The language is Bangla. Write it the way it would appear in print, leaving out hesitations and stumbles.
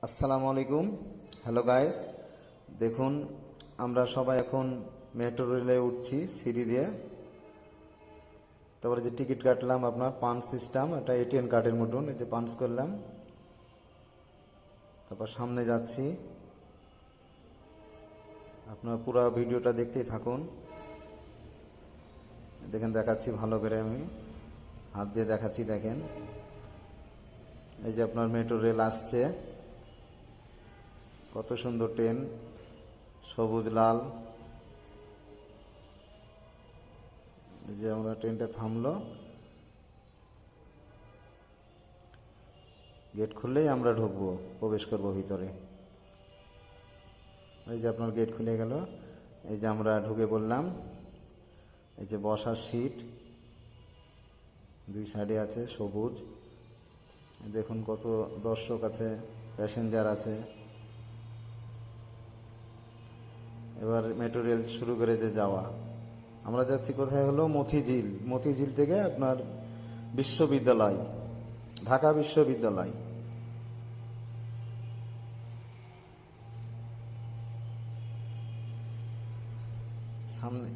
আসসালামু আলাইকুম। হ্যালো গাইস, দেখুন আমরা সবাই এখন মেট্রো রেলে উঠছি সিঁড়ি দিয়ে। তারপরে যে টিকিট কাটলাম, আপনার পাঞ্চ সিস্টেম, এটা এটিএম কার্ডের মতন, এই যে পাঞ্চ করলাম। তারপর সামনে যাচ্ছি, আপনার পুরো ভিডিওটা দেখতেই থাকুন। দেখেন, দেখাচ্ছি ভালো করে, আমি হাত দিয়ে দেখাচ্ছি। দেখেন, এই যে আপনার মেট্রো রেল আসছে, কত সুন্দর ট্রেন, সবুজ লাল। এই যে আমরা ট্রেনটা থামলো, গেট খুললেই আমরা ঢুকবো, প্রবেশ করব ভিতরে। এই যে আপনার গেট খুলে গেল, এই যে আমরা ঢুকে পড়লাম। এই যে বসার সিট দুই সাইডে আছে, সবুজ। দেখুন কত দর্শক আছে, প্যাসেঞ্জার আছে। এবার মেট্রো রেল শুরু করে যে যাওয়া, আমরা যাচ্ছি কোথায় হলো মতিঝিল। মতিঝিল থেকে আপনার বিশ্ববিদ্যালয়, ঢাকা বিশ্ববিদ্যালয় সামনে।